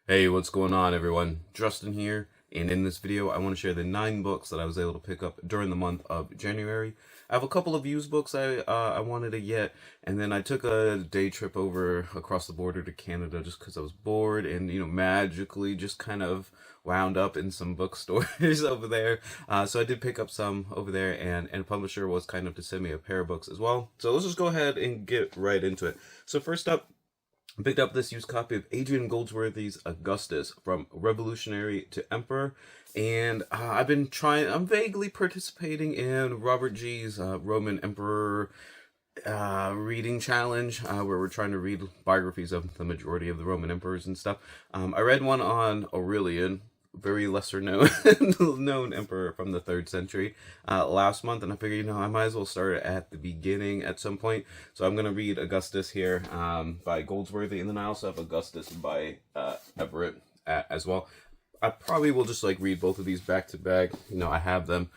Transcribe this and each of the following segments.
Hey, what's going on, everyone? Justin here, and in this video, I want to share the 9 books that I was able to pick up during the month of January. I have a couple of used books I wanted to get, and then I took a day trip over across the border to Canada just because I was bored, and magically just kind of wound up in some bookstores over there. So I did pick up some over there, and a publisher was kind of to send me a pair of books as well. So let's just go ahead and get right into it. So first up, I picked up this used copy of Adrian Goldsworthy's Augustus, From Revolutionary to Emperor. And I'm vaguely participating in Robert G's Roman Emperor reading challenge, where we're trying to read biographies of the majority of the Roman emperors and stuff. I read one on Aurelian, very lesser known known emperor from the 3rd century, last month, and I figured I might as well start at the beginning at some point. So I'm gonna read Augustus here, by Goldsworthy, and then I also have Augustus by Everett as well. I probably will just read both of these back to back. I have them.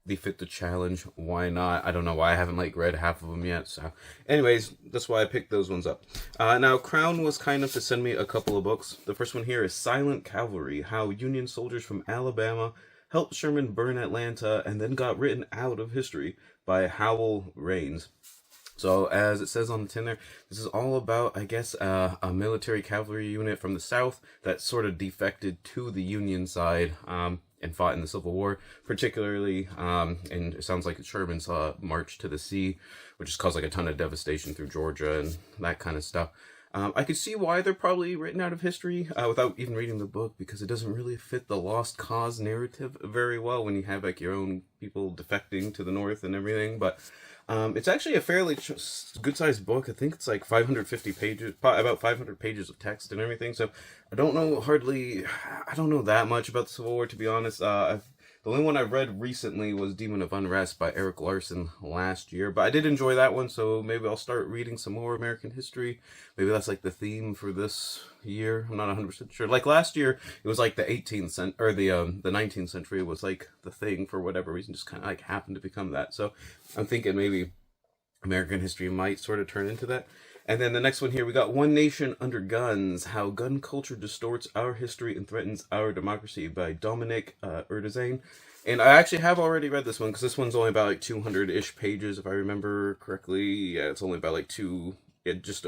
They fit the challenge. Why not? I don't know why I haven't read half of them yet. So, anyways, that's why I picked those ones up. Now, Crown was kind of to send me a couple of books. The first one here is Silent Cavalry: How Union Soldiers from Alabama Helped Sherman Burn Atlanta and Then Got Written Out of History by Howell Raines. So, as it says on the tin there, this is all about, I guess, a military cavalry unit from the South that sort of defected to the Union side, and fought in the Civil War, particularly, and it sounds like Sherman's march to the sea, which has caused a ton of devastation through Georgia and that kind of stuff. I could see why they're probably written out of history without even reading the book, because it doesn't really fit the lost cause narrative very well when you have your own people defecting to the North and everything. But it's actually a fairly good-sized book. I think it's 550 pages, about 500 pages of text and everything. So I don't know that much about the Civil War, to be honest. The only one I read recently was Demon of Unrest by Eric Larson last year, but I did enjoy that one, so maybe I'll start reading some more American history. Maybe that's the theme for this year. I'm not 100% sure. Last year, it was the 18th century, or the 19th century was the thing for whatever reason, just kind of happened to become that. So I'm thinking maybe American history might sort of turn into that. And then the next one here, we got One Nation Under Guns: How Gun Culture Distorts Our History and Threatens Our Democracy by Dominic Erdős. And I actually have already read this one, because this one's only about 200-ish pages, if I remember correctly. Yeah, it's only about just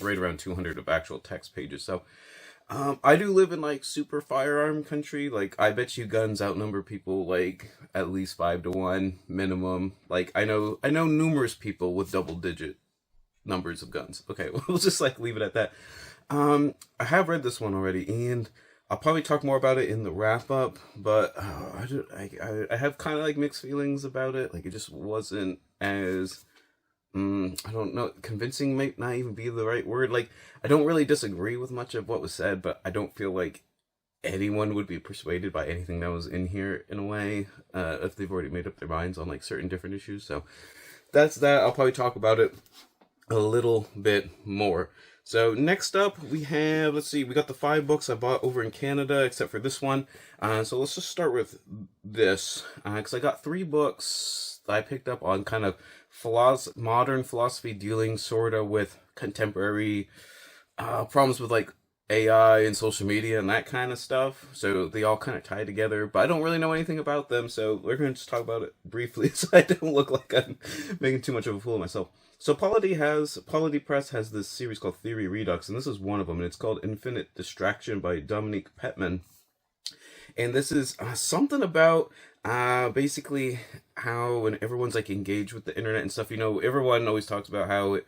right around 200 of actual text pages. So I do live in super firearm country. I bet you guns outnumber people at least 5 to 1 minimum. I know numerous people with double-digit numbers of guns. Okay, we'll just leave it at that. I have read this one already, and I'll probably talk more about it in the wrap up. But I have kind of mixed feelings about it. It just wasn't as I don't know, convincing might not even be the right word. I don't really disagree with much of what was said, but I don't feel anyone would be persuaded by anything that was in here in a way, if they've already made up their minds on certain different issues. So that's that. I'll probably talk about it a little bit more. So next up we have, we got the 5 books I bought over in Canada, except for this one. So let's just start with this, because I got 3 books that I picked up on kind of modern philosophy, dealing sort of with contemporary problems with AI and social media and that kind of stuff. So they all kind of tie together, but I don't really know anything about them, so we're going to just talk about it briefly so I don't look like I'm making too much of a fool of myself. So Polity Press has this series called Theory Redux, and this is one of them, and it's called Infinite Distraction by Dominique Petman. And this is something about basically how when everyone's engaged with the internet and stuff, everyone always talks about how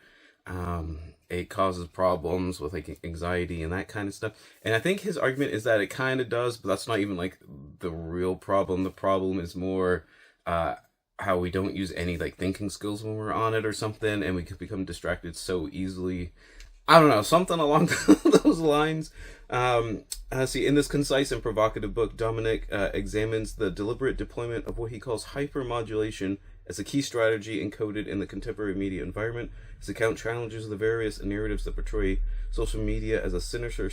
it causes problems with anxiety and that kind of stuff. And I think his argument is that it kind of does, but that's not even the real problem. The problem is more how we don't use any thinking skills when we're on it or something, and we can become distracted so easily. I don't know, something along those lines. See, in this concise and provocative book, Dominic examines the deliberate deployment of what he calls hypermodulation as a key strategy encoded in the contemporary media environment. His account challenges the various narratives that portray social media as a sinister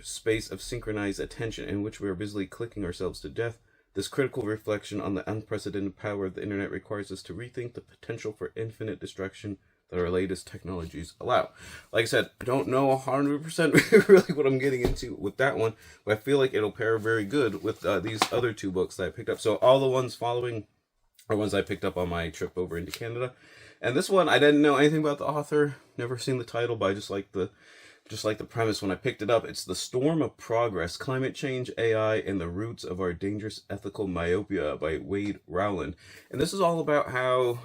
space of synchronized attention in which we are busily clicking ourselves to death. This critical reflection on the unprecedented power of the internet requires us to rethink the potential for infinite distraction that our latest technologies allow. Like I said, I don't know 100% really what I'm getting into with that one, but I feel like it'll pair very good with these other two books that I picked up. So all the ones following are ones I picked up on my trip over into Canada. And this one, I didn't know anything about the author, never seen the title, but I just like the premise when I picked it up. It's The Storm of Progress, Climate Change, AI, and the Roots of Our Dangerous Ethical Myopia by Wade Rowland. And this is all about how,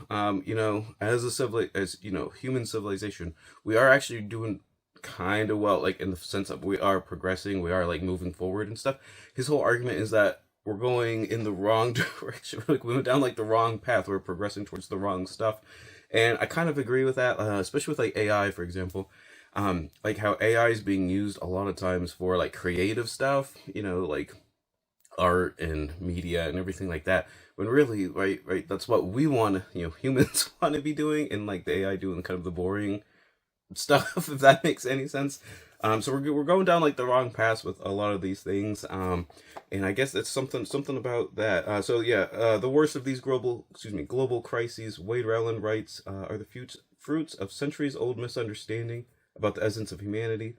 as human civilization, we are actually doing kind of well, like in the sense that we are progressing, we are like moving forward and stuff. His whole argument is that we're going in the wrong direction. Like we went down like the wrong path. We're progressing towards the wrong stuff. And I kind of agree with that, especially with like AI, for example. Like how AI is being used a lot of times for like creative stuff, like art and media and everything like that. When really, right, that's what we want, humans want to be doing, and like the AI doing kind of the boring stuff, if that makes any sense. So we're going down like the wrong path with a lot of these things. And I guess it's something about that. The worst of these global crises, Wade Rowland writes, are the fruits of centuries-old misunderstanding about the essence of humanity.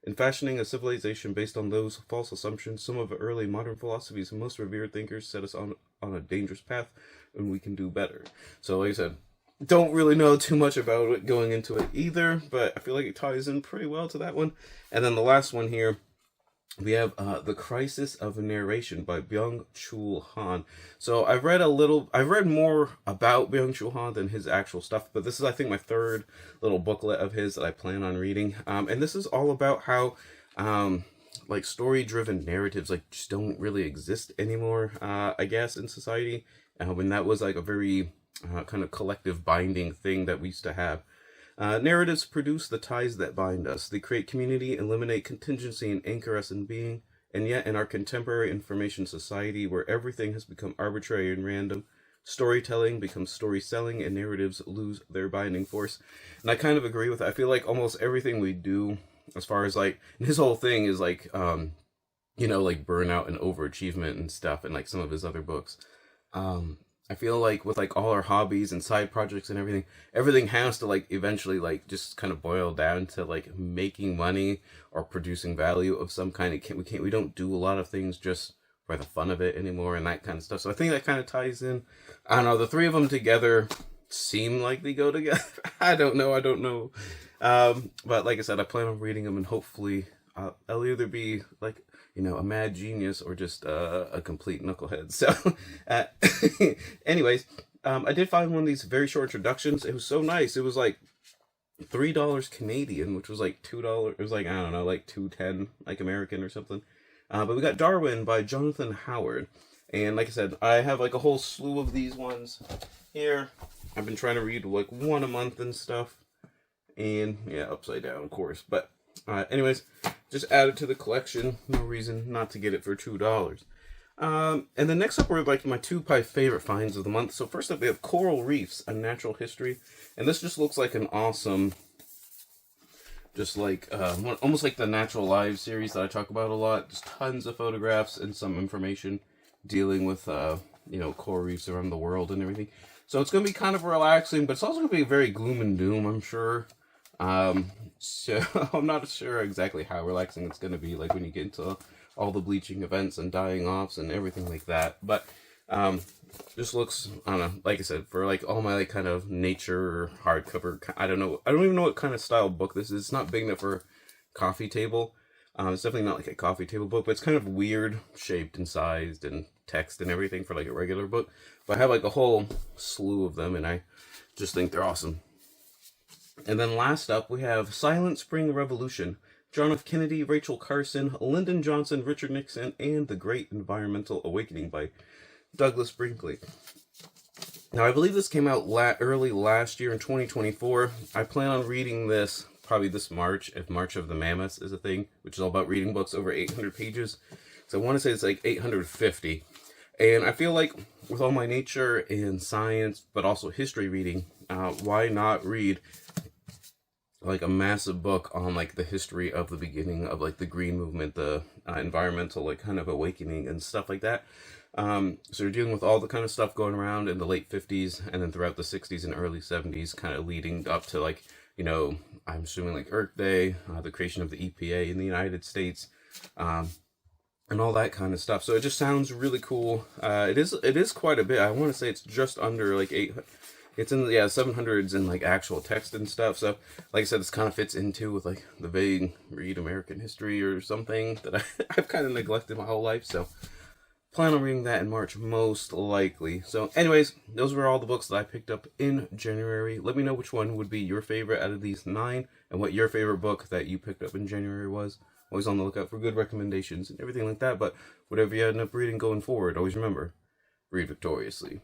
In fashioning a civilization based on those false assumptions, some of the early modern philosophy's most revered thinkers set us on a dangerous path, and we can do better. So like I said, don't really know too much about it going into it either, but I feel like it ties in pretty well to that one. And then the last one here, we have The Crisis of Narration by Byung-Chul Han. So I've read more about Byung-Chul Han than his actual stuff, but this is, I think, my third little booklet of his that I plan on reading. And this is all about how, like, story-driven narratives, like, just don't really exist anymore, I guess, in society. When that was, like, a very kind of collective binding thing that we used to have. Narratives produce the ties that bind us. They create community, eliminate contingency, and anchor us in being. And yet, in our contemporary information society, where everything has become arbitrary and random, storytelling becomes story-selling, and narratives lose their binding force. And I kind of agree with that. I feel like almost everything we do, as far as like, his whole thing is like, like burnout and overachievement and stuff, and like some of his other books. I feel like with like all our hobbies and side projects and everything has to like eventually like just kind of boil down to like making money or producing value of some kind. We don't do a lot of things just for the fun of it anymore and that kind of stuff. So I think that kind of ties in. I don't know, the three of them together seem like they go together. I don't know. But like I said, I plan on reading them, and hopefully I'll either be like, a mad genius or just a complete knucklehead. So, anyways, I did find one of these very short introductions. It was so nice. It was like $3 Canadian, which was like $2. It was like, I don't know, like $2.10, like American or something. But we got Darwin by Jonathan Howard. And like I said, I have like a whole slew of these ones here. I've been trying to read like one a month and stuff. And yeah, upside down, of course. But anyways, just add it to the collection. No reason not to get it for $2. And then next up were like my two favorite finds of the month. So first up, we have Coral Reefs, A Natural History. And this just looks like an awesome, just like, almost like the Natural Lives series that I talk about a lot. Just tons of photographs and some information dealing with, coral reefs around the world and everything. So it's going to be kind of relaxing, but it's also going to be very gloom and doom, I'm sure. So I'm not sure exactly how relaxing it's going to be, like when you get into all the bleaching events and dying offs and everything like that. But, just looks, I don't know, like I said, for like all my like kind of nature or hardcover, I don't even know what kind of style book this is. It's not big enough for a coffee table. It's definitely not like a coffee table book, but it's kind of weird shaped and sized and text and everything for like a regular book. But I have like a whole slew of them, and I just think they're awesome. And then last up, we have Silent Spring Revolution, John F. Kennedy, Rachel Carson, Lyndon Johnson, Richard Nixon, and The Great Environmental Awakening by Douglas Brinkley. Now, I believe this came out early last year in 2024. I plan on reading this probably this March, if March of the Mammoths is a thing, which is all about reading books over 800 pages. So I want to say it's like 850. And I feel like with all my nature and science, but also history reading, why not read like a massive book on like the history of the beginning of like the green movement, the environmental like kind of awakening and stuff like that. So you're dealing with all the kind of stuff going around in the late 50s and then throughout the 60s and early 70s, kind of leading up to, like, you know, I'm assuming like Earth Day, the creation of the EPA in the United States, and all that kind of stuff. So it just sounds really cool. It is quite a bit. I want to say it's just under like 800. It's in the 700s in like actual text and stuff. So like I said, this kind of fits into with like the vague read American history or something that I've kind of neglected my whole life. So plan on reading that in March, most likely. So anyways, those were all the books that I picked up in January. Let me know which one would be your favorite out of these 9 and what your favorite book that you picked up in January was. Always on the lookout for good recommendations and everything like that. But whatever you end up reading going forward, always remember, read victoriously.